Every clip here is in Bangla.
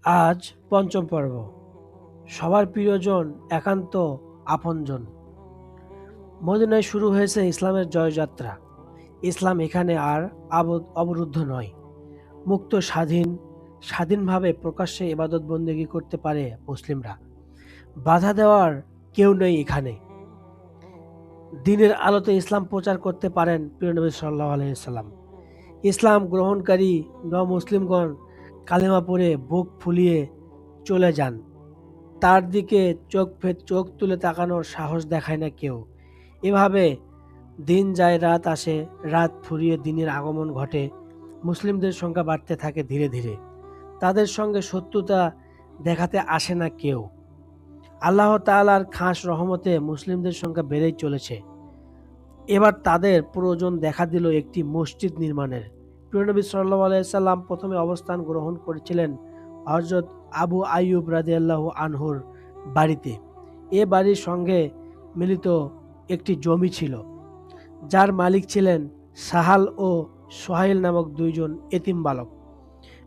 আজ পঞ্চম পর্ব। সবার প্রিয়জন, একান্ত আপনজন। মদিনায় শুরু হয়েছে ইসলামের জয়যাত্রা। ইসলাম এখানে আর অবরুদ্ধ নয়, মুক্ত, স্বাধীনভাবে প্রকাশ্যে ইবাদত বন্দেগী করতে পারে মুসলিমরা। বাধা দেওয়ার কেউ নেই এখানে। দিনের আলোতে ইসলাম প্রচার করতে পারেন প্রিয় নবী সাল্লাল্লাহু আলাইহি সাল্লাম। ইসলাম গ্রহণকারী মুসলিমগণ কালেমা পড়ে বুক ফুলিয়ে চলে যান। তার দিকে চোখ তুলে তাকানোর সাহস দেখায় না কেউ। এভাবে দিন যায়, রাত আসে, রাত ফুরিয়ে দিনের আগমন ঘটে। মুসলিমদের সংখ্যা বাড়তে থাকে ধীরে ধীরে। তাদের সঙ্গে শত্রুতা দেখাতে আসে না কেউ। আল্লাহ তাআলার খাস রহমতে মুসলিমদের সংখ্যা বেড়েই চলেছে। এবার তাদের প্রয়োজন দেখা দিল একটি মসজিদ নির্মাণের। প্রিয় নবী সাল্লাল্লাহু আলাইহি সাল্লাম প্রথমে অবস্থান গ্রহণ করেছিলেন হযরত আবু আইয়ুব রাদিয়াল্লাহু আনহুর বাড়িতে। এ বাড়ির সঙ্গে মিলিত একটি জমি ছিল, যার মালিক ছিলেন সাহাল ও সোহাইল নামক দুইজন এতিম বালক।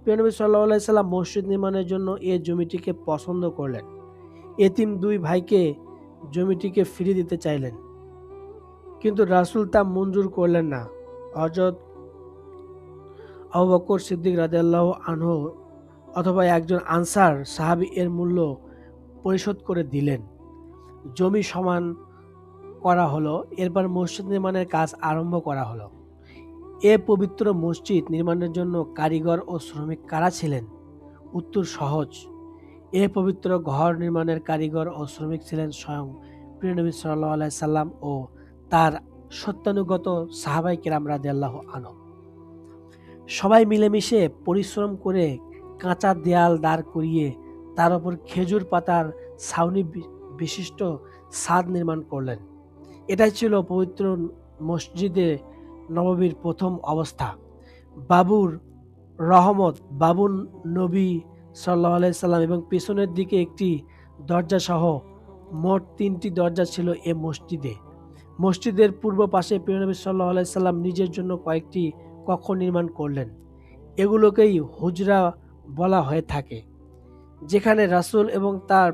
প্রিয় নবী সাল্লাল্লাহু আলাইহি সাল্লাম মসজিদ নির্মাণের জন্য এ জমিটিকে পছন্দ করলেন। এতিম দুই ভাইকে জমিটিকে ফিরিয়ে দিতে চাইলেন, কিন্তু রাসূল তা মঞ্জুর করলেন না। হযরত আবু বকর সিদ্দিক রাদিয়াল্লাহু আনহু অথবা একজন আনসার সাহাবী এর মূল্য পরিশোধ করে দিলেন। জমি সমান করা হলো। এরপর মসজিদ নির্মাণের কাজ আরম্ভ করা হলো। এ পবিত্র মসজিদ নির্মাণের জন্য কারিগর ও শ্রমিক কারা ছিলেন? উত্তর সহজ। এ পবিত্র ঘর নির্মাণের কারিগর ও শ্রমিক ছিলেন স্বয়ং প্রিয় নবী সাল্লাল্লাহু আলাইহি সাল্লাম ও তার সত্যানুগত সাহাবায়ে কেরাম রাদিয়াল্লাহু আনহু। সবাই মিলেমিশে পরিশ্রম করে কাঁচা দেয়াল দাঁড় করিয়ে তার উপর খেজুর পাতার ছাউনি বিশিষ্ট ছাদ নির্মাণ করলেন। এটাই ছিল পবিত্র মসজিদে নববীর প্রথম অবস্থা। বাবুর রহমত, বাবুর নবী সাল্লাল্লাহু আলাইহি সাল্লাম এবং পেছনের দিকে একটি দরজা সহ মোট 3টি দরজা ছিল এ মসজিদে। মসজিদের পূর্ব পাশে প্রিয় নবী সাল্লাল্লাহু আলাইহি সাল্লাম নিজের জন্য কয়েকটি কক্ষ নির্মাণ করলেন। এগুলোকেই হুজরা বলা হয়ে থাকে, যেখানে রাসূল এবং তার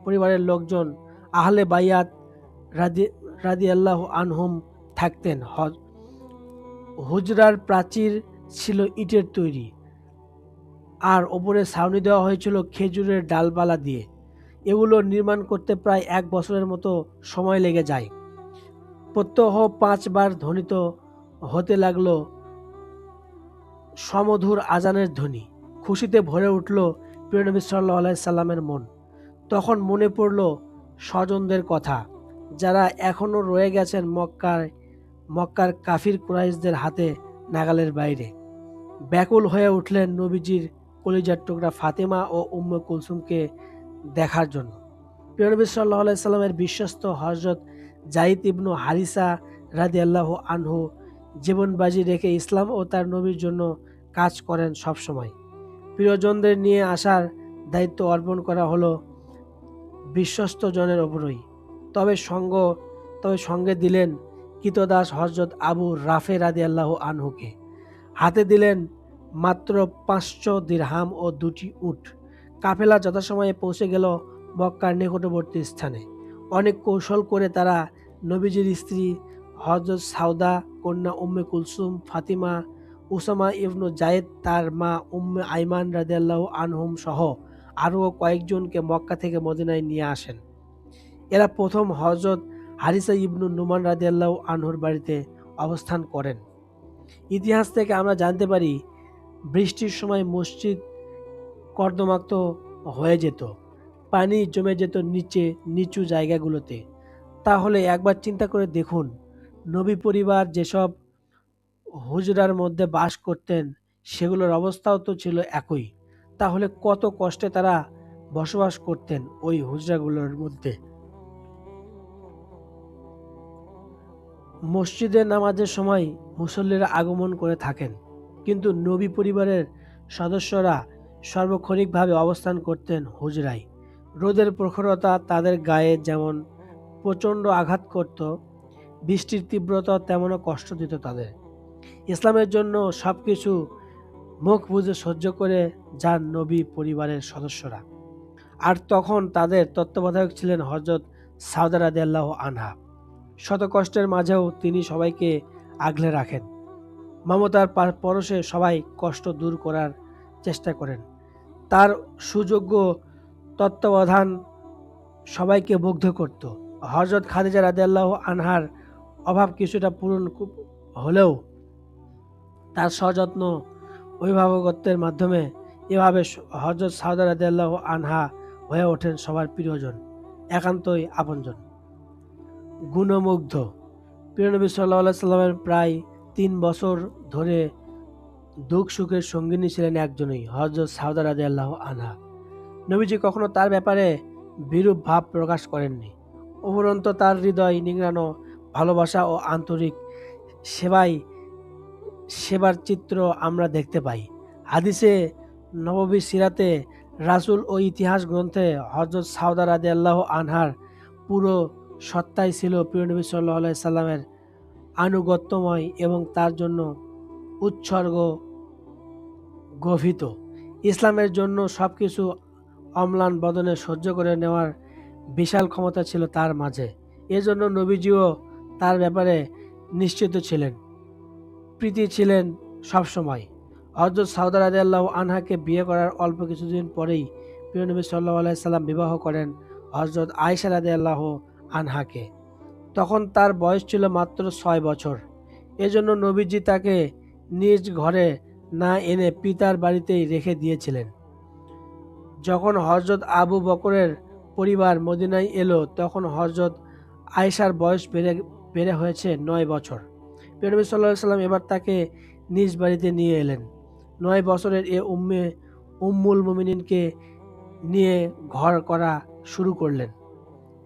পরিবারের লোকজন আহলে বাইয়াত রাদিয়াল্লাহু আনহুম থাকতেন। হুজরার প্রাচীর ছিল ইটের তৈরি, আর ওপরে ছাউনি দেওয়া হয়েছিল খেজুরের ডালপালা দিয়ে। এগুলো নির্মাণ করতে প্রায় 1 বছরের মতো সময় লেগে যায়। প্রত্যহ 5 বার ধ্বনিত হতে লাগলো সমধুর আজানের ধ্বনি। খুশিতে ভরে উঠল প্রিয় নবী সাল্লাল্লাহু আলাইহি সাল্লামের মন। তখন মনে পড়ল স্বজনদের কথা, যারা এখনো রয়ে গেছেন মক্কার কাফির কুরাইশদের হাতে নাগালের বাইরে। ব্যাকুল হয়ে উঠলেন নবীজির কলিজার টুকরা ফাতেমা ও উম্মে কুলসুমকে দেখার জন্য। প্রিয় নবী সাল্লাল্লাহু আলাইহি সাল্লামের বিশ্বস্ত হযরত যায়েদ ইবনু হারিসা রাদিয়াল্লাহু আনহু জীবন বাজি রেখে ইসলাম ও তার নবীর জন্য কাজ করেন সবসময়। প্রিয়জনদের নিয়ে আসার দায়িত্ব অর্পণ করা হলো বিশ্বস্ত জনের ওপরই। তবে সঙ্গে দিলেন কৃতদাস হযরত আবু রাফে রাদিয়াল্লাহু আনহুকে। হাতে দিলেন মাত্র 500 দিরহাম ও 2টি উট। কাফেলা যথাসময়ে পৌঁছে গেল মক্কার নিকটবর্তী স্থানে। অনেক কৌশল করে তারা নবীজির স্ত্রী হযরত সাউদা, কন্যা উম্মে কুলসুম, ফাতিমা, উসামা ইবনু যায়েদ, তার মা উম্মে আইমান রাদিয়াল্লাহু আনহুম সহ আরও কয়েকজনকে মক্কা থেকে মদিনায় নিয়ে আসেন। এরা প্রথম হযরত হারিসা ইবনু নুমান রাদিয়াল্লাহু আনহুর বাড়িতে অবস্থান করেন। ইতিহাস থেকে আমরা জানতে পারি, বৃষ্টির সময় মসজিদ কর্দমাক্ত হয়ে যেত, পানি জমে যেত নিচু জায়গাগুলোতে। তাহলে একবার চিন্তা করে দেখুন, নবী পরিবার যেসব হুজরার মধ্যে বাস করতেন সেগুলোর অবস্থাও তো ছিল একই। তাহলে কত কষ্টে তারা বসবাস করতেন ওই হুজরাগুলোর মধ্যে। মসজিদে নামাজের সময় মুসল্লিরা আগমন করে থাকেন, কিন্তু নবী পরিবারের সদস্যরা সার্বক্ষণিকভাবে অবস্থান করতেন হুজরায়। রোদের প্রখরতা তাদের গায়ে যেমন প্রচণ্ড আঘাত করত, বৃষ্টির তীব্রতা তেমনও কষ্ট দিত তাদের। ইসলামের জন্য সবকিছু মুখ বুজে সহ্য করে যান নবী পরিবারের সদস্যরা। আর তখন তাদের তত্ত্বাবধায়ক ছিলেন হযরত সাউদা রাদিয়াল্লাহু আনহা। শত কষ্টের মাঝেও তিনি সবাইকে আগলে রাখেন। মমতার পরশে সবাই কষ্ট দূর করার চেষ্টা করেন। তার সুযোগ্য তত্ত্বাবধান সবাইকে মুগ্ধ করত। হযরত খাদিজা রাদিয়াল্লাহু আনহার অভাব কিছুটা পূরণ হলেও তার সযত্ন অভিভাবকত্বের মাধ্যমে এভাবে হযরত সাউদা রাদিয়াল্লাহু আনহা হয়ে ওঠেন সবার প্রিয়জন, একান্তই আপনজন। গুণমুগ্ধ প্রিয় নবী সাল্লাল্লাহু আলাইহি সাল্লামের প্রায় ৩ বছর ধরে দুঃখ সুখের সঙ্গিনী ছিলেন একজনই, হযরত সাউদা রাদিয়াল্লাহু আনহা। নবীজি কখনো তার ব্যাপারে বিরূপ ভাব প্রকাশ করেননি। উপরন্তু তার হৃদয় নিংড়ানো ভালোবাসা ও আন্তরিক সেবার চিত্র আমরা দেখতে পাই। হাদিসে নববী, সিরাতে রাসূল ও ইতিহাস গ্রন্থে হযরত সাউদা রাদিয়াল্লাহু আনহার পুরো সত্তাই ছিল প্রিয় নবী সাল্লাল্লাহু আলাইহি সাল্লামের আনুগত্যময় এবং তার জন্য উৎসর্গ গভিত। ইসলামের জন্য সবকিছু অম্লান বদনে সহ্য করে নেওয়ার বিশাল ক্ষমতা ছিল তার মাঝে। এজন্য নবীজিও তার ব্যাপারে নিশ্চিত ছিলেন, প্রীতি ছিলেন সবসময়। হযরত সাউদা রাদিয়াল্লাহু আনহাকে বিয়ে করার অল্প কিছুদিন পরেই প্রিয় নবী সাল্লাল্লাহু আলাইহি সাল্লাম বিবাহ করেন হযরত আয়েশা রাদিয়াল্লাহু আনহাকে। তখন তার বয়স ছিল মাত্র ৬ বছর। এজন্য নবীজি তাকে নিজ ঘরে না এনে পিতার বাড়িতেই রেখে দিয়েছিলেন। যখন হযরত আবু বকরের পরিবার মদিনায় এলো তখন হযরত আয়েশার বয়স বেড়ে হয়েছে ৯ বছর। প্রিয় নবী সাল্লাল্লাহু আলাইহি সাল্লাম এবার তাকে নিজ বাড়িতে নিয়ে এলেন। ৯ বছরের এ উম্মুল মুমিনিনকে নিয়ে ঘর করা শুরু করলেন।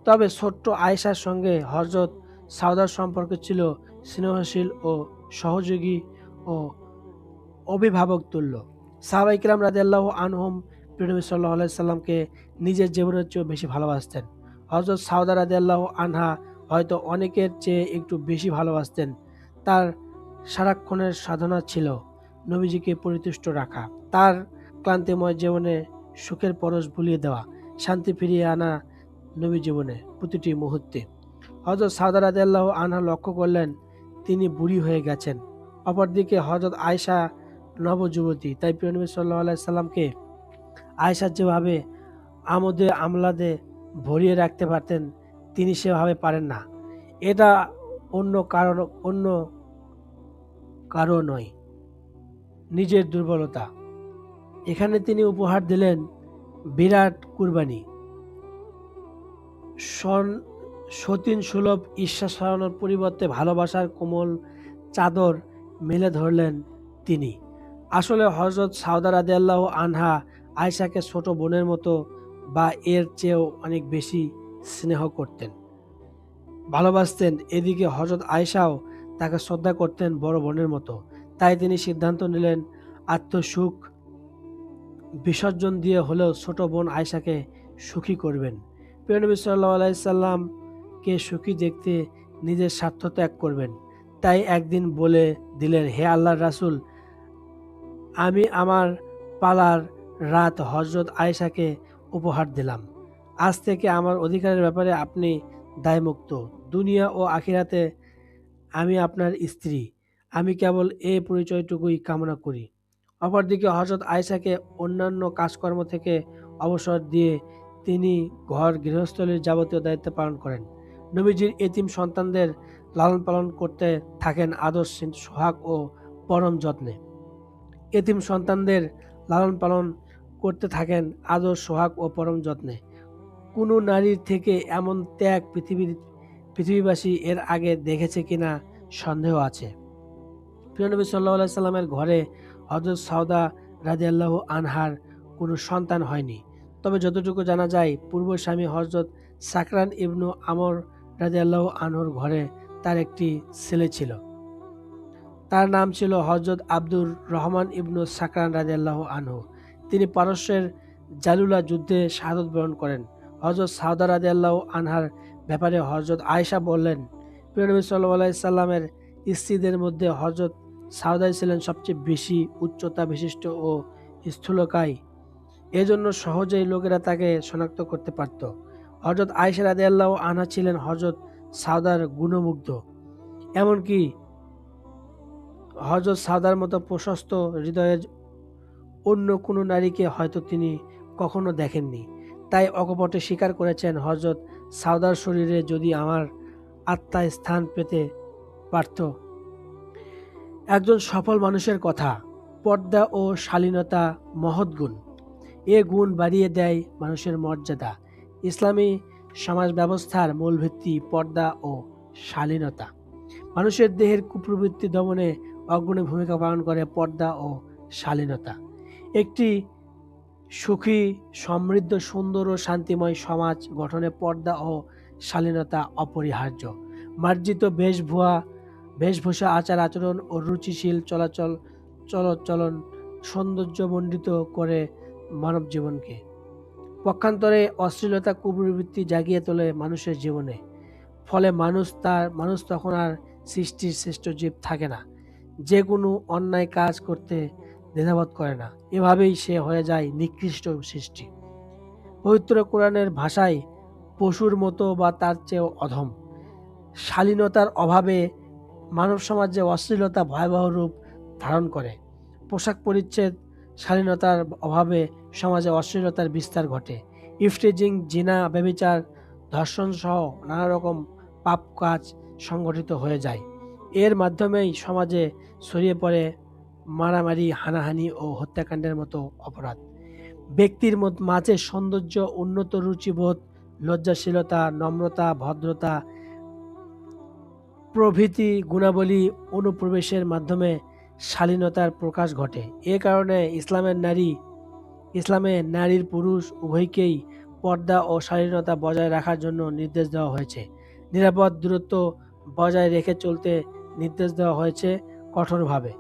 তবে ছোট্ট আয়েশার সঙ্গে হযরত সাউদার সম্পর্ক ছিল স্নেহশীল ও সহযোগী ও অভিভাবক তুল্য। সাহাবায়ে কিরাম রাদিয়াল্লাহু আনহুম প্রিয় নবী সাল্লাল্লাহু আলাইহি সাল্লামকে নিজের জীবনের চেয়েও বেশি ভালোবাসতেন। হযরত সাউদা রাদিয়াল্লাহু আনহা হয়তো অনেকের চেয়ে একটু বেশি ভালোবাসতেন। তার সারাক্ষণের সাধনা ছিল নবীজিকে পরিতুষ্ট রাখা, তার ক্লান্তিময় জীবনে সুখের পরশ বুলিয়ে দেওয়া, শান্তি ফিরিয়ে আনা নবী জীবনে প্রতিটি মুহূর্তে। হযরত সাউদা রাদিয়াল্লাহু আনহা লক্ষ্য করলেন তিনি বুড়ি হয়ে গেছেন। অপরদিকে হযরত আয়েশা নবযুবতী। তাই প্রিয় নবী সাল্লাল্লাহু আলাইহি সাল্লামকে আয়েশা যেভাবে আমোদে আমলাদে ভরিয়ে রাখতে পারতেন তিনি সেভাবে পারেন না। এটা অন্য কারো নয়, নিজের দুর্বলতা। এখানে তিনি উপহার দিলেন বিরাট কুরবানি। সতীন সুলভ ঈর্ষা ছড়ানোর পরিবর্তে ভালোবাসার কোমল চাদর মেলে ধরলেন তিনি। আসলে হযরত সাউদা রাদিয়াল্লাহু আনহা আয়েশাকে ছোট বোনের মতো বা এর চেয়েও অনেক বেশি স্নেহ করতেন, ভালোবাসতেন। এদিকে হযরত আয়েশাও তাকে শ্রদ্ধা করতেন বড় বোনের মতো। তাই তিনি সিদ্ধান্ত নিলেন আত্মসুখ বিসর্জন দিয়ে হলেও ছোট বোন আয়েশাকে সুখী করবেন। প্রিয় নবী সাল্লাল্লাহু আলাইহি সাল্লামকে সুখী দেখতে নিজের স্বার্থ ত্যাগ করবেন। তাই একদিন বলে দিলেন, হে আল্লাহর রাসূল, আমি আমার পালার রাত হযরত আয়েশাকে উপহার দিলাম। আজ থেকে আমার অধিকারের ব্যাপারে আপনি দায়মুক্ত। দুনিয়া ও আখিরাতে আমি আপনার স্ত্রী। আমি কেবল এই পরিচয়টুকুই কামনা করি। অপরদিকে হযরত আয়েশাকে অন্যান্য কাজকর্ম থেকে অবসর দিয়ে তিনি ঘর গৃহস্থলীর যাবতীয় দায়িত্ব পালন করেন। নবীজির এতিম সন্তানদের লালন পালন করতে থাকেন আদর, সোহাগ ও পরম যত্নে। এতিম সন্তানদের লালন পালন করতে থাকেন আদর, সোহাগ ও পরম যত্নে। কোনো নারীর থেকে এমন ত্যাগ পৃথিবীবাসী এর আগে দেখেছে কিনা সন্দেহ আছে। প্রিয় নবী সাল্লাল্লাহু আলাইহি সাল্লামের ঘরে হযরত সাউদা রাদিয়াল্লাহু আনহার কোনো সন্তান হয়নি। তবে যতটুকু জানা যায় পূর্ব স্বামী হযরত সাকরান ইবনু আমর রাদিয়াল্লাহু আনহুর ঘরে তার একটি ছেলে ছিল। তার নাম ছিল হযরত আব্দুর রহমান ইবনু সাকরান রাদিয়াল্লাহু আনহু। তিনি পারস্যের জালুলা যুদ্ধে শাহাদাত বরণ করেন। হযরত সাউদা রাদিয়াল্লাহু আনহার ব্যাপারে হযরত আয়েশা বললেন, প্রিয় নবী সাল্লাল্লাহু আলাইহি সাল্লামের স্ত্রীদের মধ্যে হযরত সাউদাই ছিলেন সবচেয়ে বেশি উচ্চতা বিশিষ্ট ও স্থূলকায়, এজন্য সহজেই লোকেরা তাকে শনাক্ত করতে পারত। হযরত আয়েশা রাদিয়াল্লাহু আনহা ছিলেন হযরত সাউদার গুণমুগ্ধ। এমনকি হযরত সাউদার মতো প্রশস্ত হৃদয়ের অন্য কোনো নারীকে হয়তো তিনি কখনো দেখেননি। তাই অকপটে স্বীকার করেছেন, হযরত সাউদার শরীরে যদি আমার আত্মা স্থান পেতে পারত। একজন সফল মানুষের কথা, পর্দা ও শালীনতা মহৎ গুণ। এ গুণ বাড়িয়ে দেয় মানুষের মর্যাদা। ইসলামী সমাজ ব্যবস্থার মূল ভিত্তি পর্দা ও শালীনতা। মানুষের দেহের কুপ্রবৃত্তি দমনে অগ্রণী ভূমিকা পালন করে পর্দা ও শালীনতা। একটি সুখী, সমৃদ্ধ, সুন্দর ও শান্তিময় সমাজ গঠনে পর্দা ও শালীনতা অপরিহার্য। মার্জিত বেশভূষা, আচার আচরণ ও রুচিশীল চলন সৌন্দর্যমণ্ডিত করে মানব জীবনকে। পক্ষান্তরে অশ্লীলতা কুপ্রবৃত্তি জাগিয়ে তোলে মানুষের জীবনে। ফলে মানুষ তখন আর সৃষ্টির শ্রেষ্ঠ জীব থাকে না, যে কোনো অন্যায় কাজ করতে দ্বিধাবোধ করে না। এভাবেই সে হয়ে যায় নিকৃষ্ট সৃষ্টি। পবিত্র কোরআনের ভাষায় পশুর মতো বা তার চেয়েও অধম। শালীনতার অভাবে মানব সমাজে অশ্লীলতা ভয়াবহ রূপ ধারণ করে। পোশাক পরিচ্ছদ, শালীনতার অভাবে সমাজে অশ্লীলতার বিস্তার ঘটে। ইফটিজিং, জিনা, ব্যভিচার, ধর্ষণ সহ নানা রকম পাপ কাজ সংগঠিত হয়ে যায়। এর মাধ্যমেই সমাজে ছড়িয়ে পড়ে মারামারি, হানাহানি ও হত্যাকাণ্ডের মতো অপরাধ। ব্যক্তির মাঝে সৌন্দর্য, উন্নত রুচিবোধ, লজ্জাশীলতা, নম্রতা, ভদ্রতা প্রভৃতি গুণাবলী অনুপ্রবেশের মাধ্যমে শালীনতার প্রকাশ ঘটে। এ কারণে ইসলামে নারীর পুরুষ উভয়কেই পর্দা ও শালীনতা বজায় রাখার জন্য নির্দেশ দেওয়া হয়েছে। নিরাপদ দূরত্ব বজায় রেখে চলতে নির্দেশ দেওয়া হয়েছে কঠোরভাবে।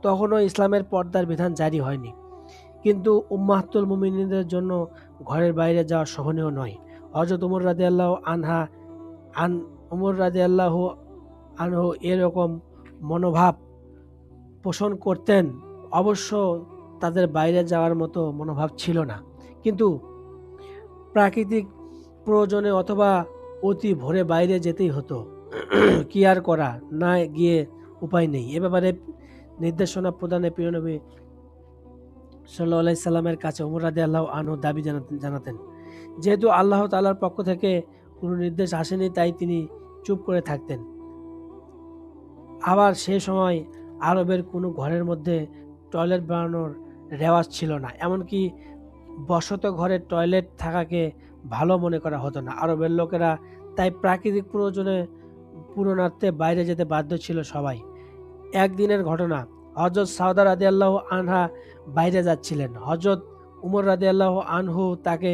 তখনও ইসলামের পর্দার বিধান জারি হয়নি, কিন্তু উম্মাহাতুল মুমিনিনদের জন্য ঘরের বাইরে যাওয়া সহনীয় নয়। হযরত উমর রাদিয়াল্লাহু আনহু এরকম মনোভাব পোষণ করতেন। অবশ্য তাদের বাইরে যাওয়ার মতো মনোভাব ছিল না, কিন্তু প্রাকৃতিক প্রয়োজনে অথবা অতি ভোরে বাইরে যেতেই হতো। কি আর করা, না গিয়ে উপায় নেই। এ ব্যাপারে নির্দেশনা প্রদানে প্রিয় নবী সাল্লাল্লাহু আলাইহি সাল্লামের কাছে ওমর রাদিয়াল্লাহু আনহু দাবি জানাতেন। যেহেতু আল্লাহ তাআলার পক্ষ থেকে কোনো নির্দেশ আসেনি, তাই তিনি চুপ করে থাকতেন। আবার সে সময় আরবের কোনো ঘরের মধ্যে টয়লেট বানানোর রেওয়াজ ছিল না, এমনকি বসত ঘরে টয়লেট থাকাকে ভালো মনে করা হতো না। আরবের লোকেরা তাই প্রাকৃতিক পূরণার্থে বাইরে যেতে বাধ্য ছিল সবাই। একদিনের ঘটনা, হযরত সাউদা রাদিয়াল্লাহু আনহা বাইরে যাচ্ছিলেন। হযরত উমর রাদিয়াল্লাহু আনহু তাকে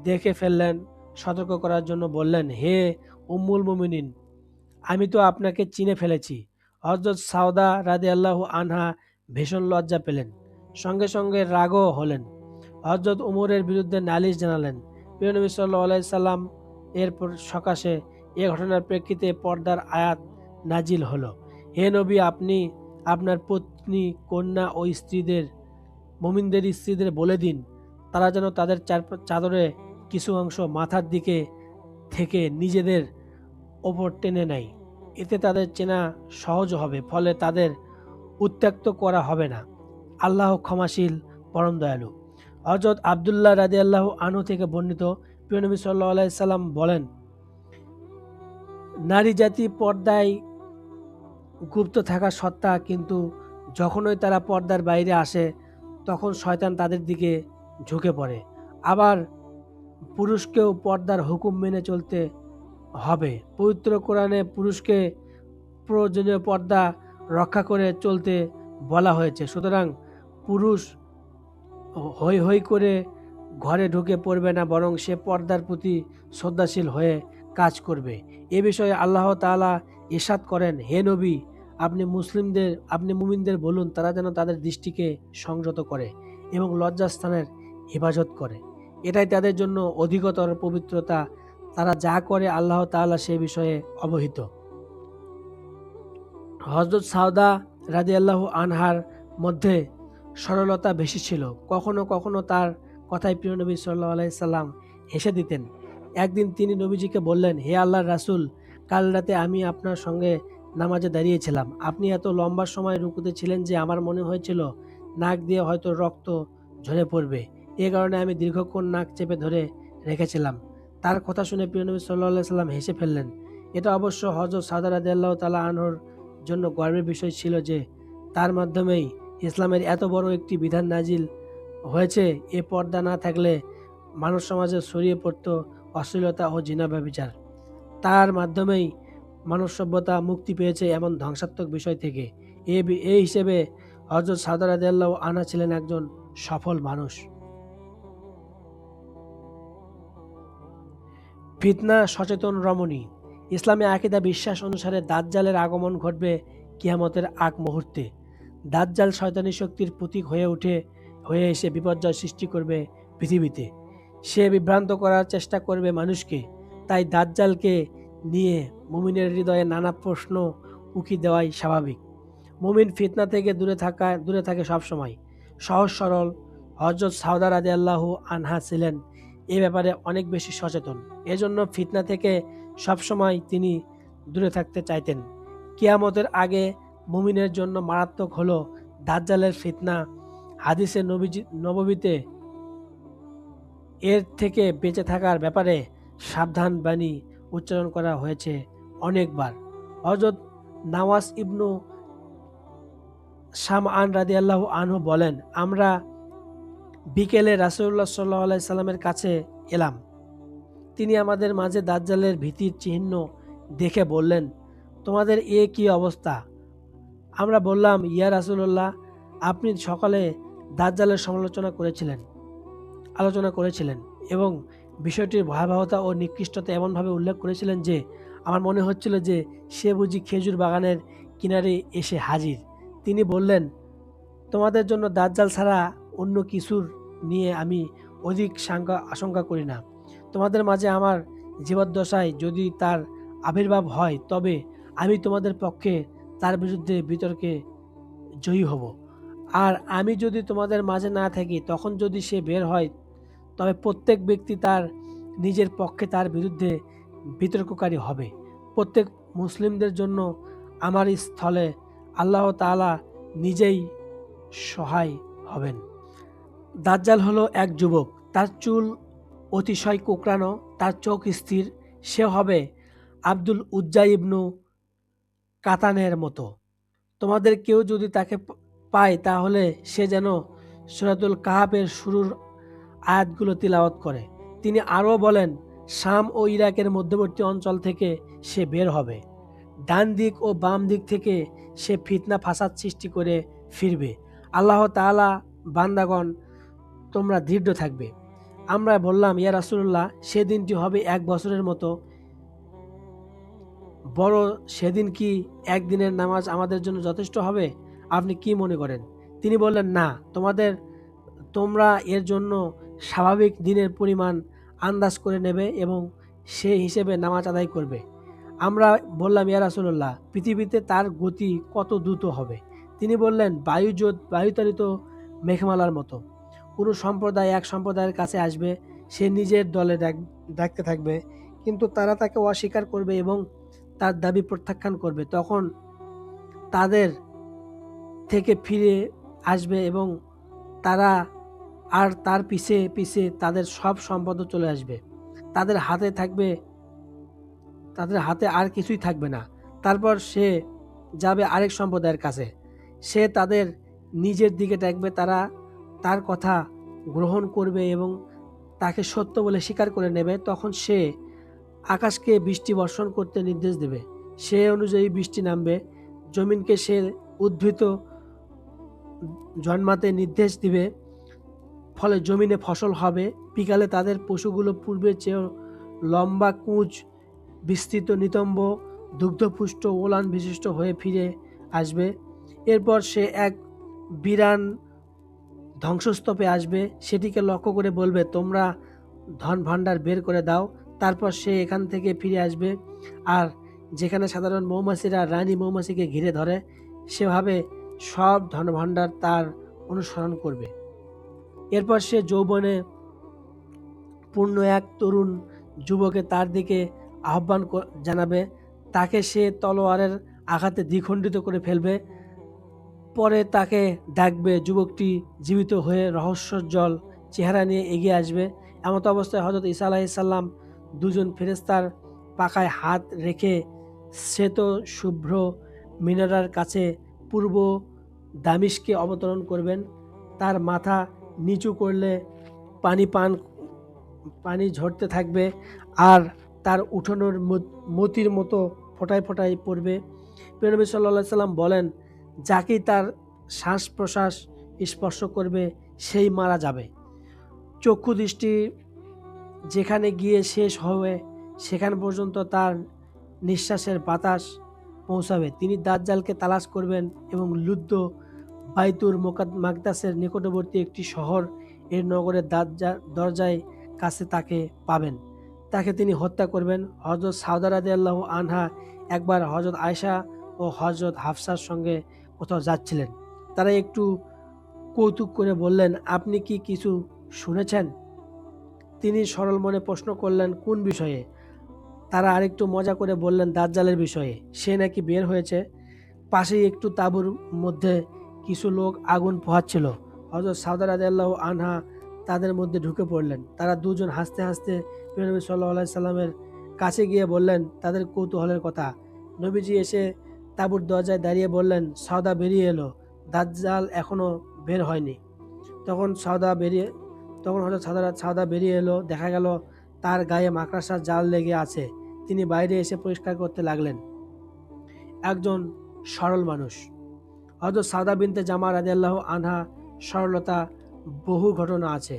দেখে ফেললেন। সতর্ক করার জন্য বললেন, হে উম্মুল মুমিনিন, আমি তো আপনাকে চিনে ফেলেছি। হযরত সাউদা রাদিয়াল্লাহু আনহা ভীষণ লজ্জা পেলেন, সঙ্গে সঙ্গে রাগও হলেন। হযরত উমরের বিরুদ্ধে নালিশ জানালেন। প্রিয় নবী সাল্লাল্লাহু আলাইহি সাল্লাম এরপর সকাশে এ ঘটনার প্রেক্ষিতে পর্দার আয়াত নাজিল হলো। হে নবী, আপনি আপনার পত্নী, কন্যা ও মুমিনদের স্ত্রীদের বলে দিন, তারা যেন তাদের চাদরে কিছু অংশ মাথার দিকে থেকে নিজেদের ওপর টেনে নেয়। এতে তাদের চেনা সহজ হবে, ফলে তাদের উত্ত্যক্ত করা হবে না। আল্লাহ ক্ষমাশীল, পরম দয়ালু। হযরত আব্দুল্লাহ রাদিয়াল্লাহু আনহু থেকে বর্ণিত, প্রিয় নবী সাল্লাল্লাহু আলাইহি সাল্লাম বলেন, নারী জাতি পর্দায় গুপ্ত থাকা সত্তা, কিন্তু যখনই তারা পর্দার বাইরে আসে তখন শয়তান তাদের দিকে ঝুঁকে পড়ে। আবার পুরুষকেও পর্দার হুকুম মেনে চলতে হবে। পবিত্র কোরআনে পুরুষকে প্রয়োজনীয় পর্দা রক্ষা করে চলতে বলা হয়েছে। সুতরাং পুরুষ হৈ হৈ করে ঘরে ঢুকে পড়বে না, বরং সে পর্দার প্রতি শ্রদ্ধাশীল হয়ে কাজ করবে। এ বিষয়ে আল্লাহ তাআলা ইরশাদ করেন, হে নবী, আপনি মুমিনদের বলুন, তারা যেন তাদের দৃষ্টিকে সংযত করে এবং লজ্জাস্থানের হেফাজত করে। এটাই তাদের জন্য অধিকতর পবিত্রতা। তারা যা করে আল্লাহ তাআলা সে বিষয়ে অবহিত। হযরত সাউদা রাদিয়াল্লাহু আনহার মধ্যে সরলতা বেশি ছিল। কখনো কখনো তার কথায় প্রিয় নবী সাল্লাল্লাহু আলাইহি সাল্লাম হেসে দিতেন। একদিন তিনি নবীজিকে বললেন, হে আল্লাহর রাসূল, কাল রাতে আমি আপনার সঙ্গে নামাজে দাঁড়িয়েছিলাম। আপনি এত লম্বা সময় রুকুতে ছিলেন যে আমার মনে হয়েছিল নাক দিয়ে হয়তো রক্ত ঝরে পড়বে। এ কারণে আমি দীর্ঘক্ষণ নাক চেপে ধরে রেখেছিলাম। তার কথা শুনে প্রিয় নবী সাল্লাল্লাহু আলাইহি সাল্লাম হেসে ফেললেন। এটা অবশ্য হযরত সাদা রাদিয়াল্লাহু তাআলা আনহুর জন্য গর্বের বিষয় ছিল যে তার মাধ্যমেই ইসলামের এত বড় একটি বিধান নাজিল হয়েছে। এ পর্দা না থাকলে মানব সমাজে ছড়িয়ে পড়ত অশ্লীলতা ও জিনা ব্যভিচার। তার মাধ্যমেই মানব সভ্যতা মুক্তি পেয়েছে এমন ধ্বংসাত্মক বিষয় থেকে। এই হিসেবে হযরত সাদা রাদিয়াল্লাহু আনহা ছিলেন একজন সফল মানুষ। ফিতনা সচেতন রমণী। ইসলামী আকিদা বিশ্বাস অনুসারে দাজ্জালের আগমন ঘটবে কিয়ামতের আগ মুহূর্তে। দাজ্জাল শয়তানি শক্তির প্রতীক হয়ে এসে বিপর্যয় সৃষ্টি করবে পৃথিবীতে। সে বিভ্রান্ত করার চেষ্টা করবে মানুষকে। তাই দাজ্জালকে নিয়ে মুমিনের হৃদয়ে নানা প্রশ্ন উকি দেওয়াই স্বাভাবিক। মুমিন ফিতনা থেকে দূরে থাকে সবসময়। সহজ সরল হযরত সাউদা রাদিয়াল্লাহু আনহা ছিলেন এ ব্যাপারে অনেক বেশি সচেতন। এজন্য ফিতনা থেকে সবসময় তিনি দূরে থাকতে চাইতেন। কিয়ামতের আগে মুমিনের জন্য মারাত্মক হলো দাজ্জালের ফিতনা। হাদিসে নববীতে এর থেকে বেঁচে থাকার ব্যাপারে সাবধান বাণী উচ্চারণ করা হয়েছে অনেকবার। হযরত নাওয়াস ইবনু শামআন রাদিয়াল্লাহু আনহু বলেন, আমরা বিকেলে রাসূলুল্লাহ সাল্লাল্লাহু আলাইহি সাল্লামের কাছে এলাম। তিনি আমাদের মাঝে দাজ্জালের ভীতির চিহ্ন দেখে বললেন, তোমাদের এ কি অবস্থা? আমরা বললাম, ইয়া রাসূলুল্লাহ, আপনি সকালে দাজ্জালের আলোচনা করেছিলেন এবং বিষয়টির ভয়াবহতা ও নিকৃষ্টতা এমনভাবে উল্লেখ করেছিলেন যে আমার মনে হচ্ছিল যে সে বুঝি খেজুর বাগানের কিনারে এসে হাজির। তিনি বললেন, তোমাদের জন্য দাজ্জাল ছাড়া অন্য কিছুর নিয়ে আমি অধিক আশঙ্কা করি না। তোমাদের মাঝে আমার জীবদ্দশায় যদি তার আবির্ভাব হয় তবে আমি তোমাদের পক্ষে তার বিরুদ্ধে বিতর্কে জয়ী হব। আর আমি যদি তোমাদের মাঝে না থাকি তখন যদি সে বের হয় তবে প্রত্যেক ব্যক্তি তার নিজের পক্ষে তার বিরুদ্ধে বিতর্ককারী হবে। প্রত্যেক মুসলিমদের জন্য আমার স্থলে আল্লাহ তাআলা নিজেই সহায় হবেন। দাজ্জাল হলো এক যুবক। তার চুল অতিশয় কোঁকড়ানো, তার চোখ স্থির। সে হবে আব্দুল উজ্জা ইবনু কাতানের মতো। তোমাদের কেউ যদি তাকে পায় তাহলে সে যেন সূরাতুল কাহাফের শুরুর আয়াতগুলো তিলাওয়াত করে। তিনি আরও বলেন, শাম ও ইরাকের মধ্যবর্তী অঞ্চল থেকে সে বের হবে। ডান দিক ও বাম দিক থেকে সে ফিতনা ফাসাদ সৃষ্টি করে ফিরবে। আল্লাহ তাআলা বান্দাগণ, তোমরা দৃঢ় থাকবে। আমরা বললাম, ইয়া রাসূলুল্লাহ, সেদিনটি হবে 1 বছরের মতো বড়। সেদিন কি একদিনের নামাজ আমাদের জন্য যথেষ্ট হবে? আপনি কি মনে করেন? তিনি বললেন, না, তোমরা এর জন্য স্বাভাবিক দিনের পরিমাণ আন্দাজ করে নেবে এবং সেই হিসেবে নামাজ আদায় করবে। আমরা বললাম, ইয়া রাসূলুল্লাহ, পৃথিবীতে তার গতি কত দ্রুত হবে? তিনি বললেন, বায়ুতাড়িত মেঘমালার মতো। কোনো সম্প্রদায় এক সম্প্রদায়ের কাছে আসবে, সে নিজের দলে ডাকতে থাকবে, কিন্তু তারা তাকে অস্বীকার করবে এবং তার দাবি প্রত্যাখ্যান করবে। তখন তাদের থেকে ফিরে আসবে এবং তারা আর তার পিছে তাদের সব সম্পদ চলে আসবে। তাদের হাতে আর কিছুই থাকবে না। তারপর সে যাবে আরেক সম্প্রদায়ের কাছে। সে তাদের নিজের দিকে ডাকবে, তারা তার কথা গ্রহণ করবে এবং তাকে সত্য বলে স্বীকার করে নেবে। তখন সে আকাশকে বৃষ্টি বর্ষণ করতে নির্দেশ দেবে। সে অনুযায়ী বৃষ্টি নামবে। জমিনকে সে উদ্ভিদ জন্মাতে নির্দেশ দিবে, ফলে জমিনে ফসল হবে। বিকালে তাদের পশুগুলো পূর্বের চেয়েও লম্বা, কুঁজ বিস্তৃত, নিতম্ব, দুগ্ধপুষ্ট, ওলান বিশিষ্ট হয়ে ফিরে আসবে। এরপর সে এক বিরান ধ্বংসস্তূপে আসবে। সেটিকে লক্ষ্য করে বলবে, তোমরা ধন ভাণ্ডার বের করে দাও। তারপর সে এখান থেকে ফিরে আসবে। আর যেখানে সাধারণ মৌমাছিরা রানী মৌমাছিকে ঘিরে ধরে, সেভাবে সব ধনভাণ্ডার তার অনুসরণ করবে। এরপর সে যৌবনে পূর্ণ এক তরুণ যুবকে তার দিকে আহ্বান জানাবে। তাকে সে তলোয়ারের আঘাতে দ্বিখণ্ডিত করে ফেলবে। পরে তাকে ডাকবে। যুবকটি জীবিত হয়ে রহস্যজ্জ্বল চেহারা নিয়ে এগিয়ে আসবে। এমত অবস্থায় হযরত ঈসা আলাইহিসসালাম দুজন ফেরেশতার পাখায় হাত রেখে শ্বেত শুভ্র মিনারার কাছে পূর্ব দামিশকে অবতরণ করবেন। তার মাথা নিচু করলে পানি ঝরতে থাকবে আর তার উঠানোর মতির মতো ফোঁটায় ফোঁটায় পড়বে। প্রিয় নবী সাল্লাল্লাহু আলাইহি সাল্লাম বলেন, যাকেই তার শ্বাস প্রশ্বাস স্পর্শ করবে সেই মারা যাবে। চক্ষু দৃষ্টি যেখানে গিয়ে শেষ হবে সেখান পর্যন্ত তার নিঃশ্বাসের বাতাস পৌঁছাবে। তিনি দাজ্জালকে তালাশ করবেন এবং লুদ্দ বাইতুল মাকদাসের নিকটবর্তী একটি শহর এর নগরের দরজায় কাছে তাকে পাবেন। তাকে তিনি হত্যা করবেন। হযরত সাউদা রাদিয়াল্লাহু আনহা একবার হযরত আয়েশা ও হযরত হাফসার সঙ্গে কোথাও যাচ্ছিলেন। তারা একটু কৌতুক করে বললেন, আপনি কি কিছু শুনেছেন? তিনি সরল মনে প্রশ্ন করলেন, কোন বিষয়ে? তারা আরেকটু মজা করে বললেন, দাজ্জালের বিষয়ে। সে নাকি বের হয়েছে। পাশেই একটু তাঁবুর মধ্যে কিছু লোক আগুন পোহাচ্ছিল। হযরত সাউদা রাদিয়াল্লাহু আনহা তাদের মধ্যে ঢুকে পড়লেন। তারা দুজন হাসতে হাসতে প্রিয় নবী সাল্লাল্লাহু আলাইহি সাল্লামের কাছে গিয়ে বললেন তাদের কৌতূহলের কথা। নবীজি এসে তাঁবুর দরজায় দাঁড়িয়ে বললেন, সাউদা বেরিয়ে এলো, দাজ্জাল এখনো বের হয়নি। তখন হযরত সাউদা বেরিয়ে এলো। দেখা গেল তার গায়ে মাকড়সার জাল লেগে আছে। তিনি বাইরে এসে পরিষ্কার করতে লাগলেন। একজন সরল মানুষ। হযরত সাউদা বিনতে জামা রাদিয়াল্লাহু আনহা সরলতা বহু ঘটনা আছে।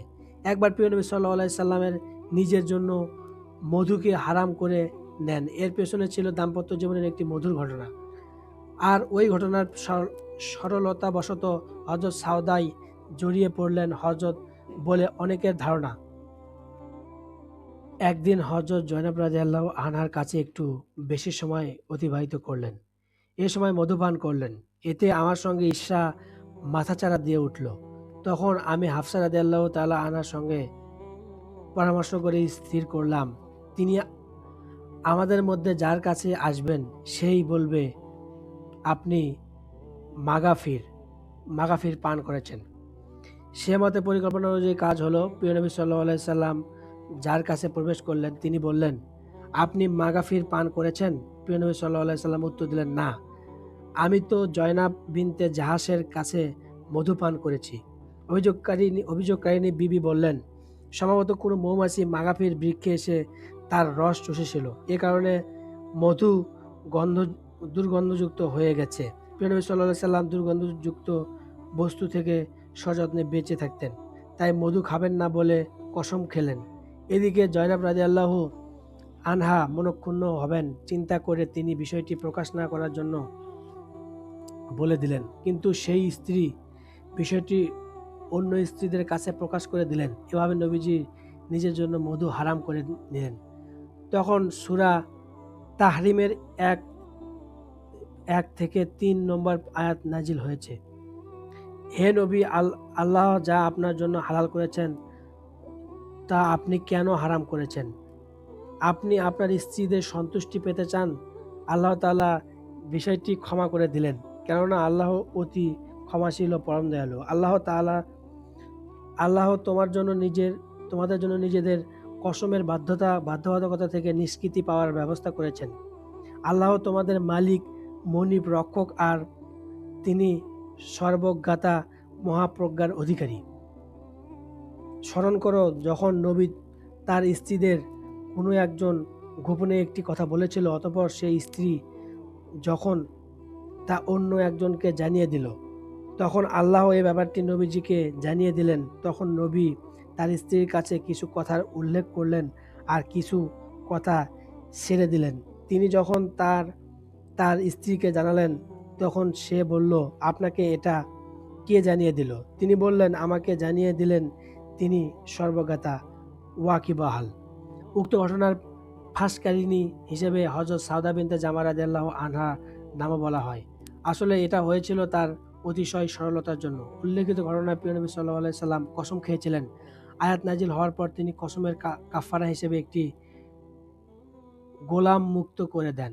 একবার প্রিয় নবী সাল্লাল্লাহু আলাইহি সাল্লামের নিজের জন্য মধুকে হারাম করে নেন। এর পেছনে ছিল দাম্পত্য জীবনের একটি মধুর ঘটনা। আর ওই ঘটনার সরলতা বশত হযরত সাউদাই জড়িয়ে পড়লেন হযরত বলে অনেকের ধারণা। একদিন হযরত জয়নব রাদিয়াল্লাহু আনহার কাছে একটু বেশি সময় অতিবাহিত করলেন। এ সময় মধুপান করলেন। এতে আমার সঙ্গে ঈর্ষা মাথাচাড়া দিয়ে উঠল। তখন আমি হাফসা রাদিয়াল্লাহু তাআলা আনহার সঙ্গে পরামর্শ করে স্থির করলাম, তিনি আমাদের মধ্যে যার কাছে আসবেন সেই বলবে আপনি মাগাফির পান করেছেন। সে মতে পরিকল্পনা অনুযায়ী কাজ হলো। প্রিয় নবী সাল্লাল্লাহু আলাইহি সাল্লাম যার কাছে প্রবেশ করলেন তিনি বললেন, আপনি মাগাফির পান করেছেন? প্রিয় নবী সাল্লাল্লাহু আলাইহি সাল্লাম উত্তর দিলেন, না, আমি তো জয়নাব বিনতে জাহাসের কাছে মধু পান করেছি। অভিযোগকারিণী বিবি বললেন, সম্ভবত কোনো মৌমাছি মাগাফির বৃক্ষে এসে তার রস চুষেছিল, এ কারণে মধু দুর্গন্ধযুক্ত হয়ে গেছে। প্রিয় নবী সাল্লাল্লাহু আলাইহি সাল্লাম দুর্গন্ধযুক্ত বস্তু থেকে সযত্নে বেঁচে থাকতেন, তাই মধু খাবেন না বলে কসম খেলেন। এদিকে জয়নাব রাদিয়াল্লাহু আনহা মনক্ষুণ্ণ হবেন চিন্তা করে তিনি বিষয়টি প্রকাশ না করার জন্য বলে দিলেন, কিন্তু সেই স্ত্রী বিষয়টি অন্য স্ত্রীদের কাছে প্রকাশ করে দিলেন। এভাবে নবীজি নিজের জন্য মধু হারাম করে নিলেন। তখন সূরা তাহরিমের 1 থেকে 3 নম্বর আয়াত নাজিল হয়েছে। হে নবী, আল্লাহ যা আপনার জন্য হালাল করেছেন তা আপনি কেন হারাম করেছেন? আপনি আপনার স্ত্রীদের সন্তুষ্টি পেতে চান? আল্লাহ তাআলা বিষয়টি ক্ষমা করে দিলেন, কেননা আল্লাহ অতি ক্ষমাশীল ও পরম দয়ালু। আল্লাহ তোমাদের জন্য নিজেদের কসমের বাধ্যবাধকতা থেকে নিষ্কৃতি পাওয়ার ব্যবস্থা করেছেন। আল্লাহ তোমাদের মালিক, মনিব, রক্ষক, আর তিনি সর্বজ্ঞাতা, মহাপ্রজ্ঞার অধিকারী। স্মরণ করো যখন নবী তার স্ত্রীদের কোনো একজন গোপনে একটি কথা বলেছিল, অতঃপর সেই স্ত্রী যখন তা অন্য একজনকে জানিয়ে দিল, তখন আল্লাহ এই ব্যাপারটি নবীজিকে জানিয়ে দিলেন। তখন নবী তার স্ত্রীর কাছে কিছু কথার উল্লেখ করলেন আর কিছু কথা ছেড়ে দিলেন। তিনি যখন তার স্ত্রীকে জানালেন, তখন সে বলল, আপনাকে এটা কে জানিয়ে দিল? তিনি বললেন, আমাকে জানিয়ে দিলেন তিনি সর্বজ্ঞাতা, ওয়াকিবহাল। উক্ত ঘটনার ফাঁসকারিণী হিসেবে হযরত সাউদা বিনতে জামা রাদিয়াল্লাহু আনহা নামও বলা হয়। আসলে এটা হয়েছিল তার অতিশয় সরলতার জন্য। উল্লেখিত ঘটনায় প্রিয় নবী সাল্লাল্লাহু আলাইহি সাল্লাম কসম খেয়েছিলেন। আয়াত নাজিল হওয়ার পর তিনি কসমের কাফারা হিসেবে একটি গোলাম মুক্ত করে দেন।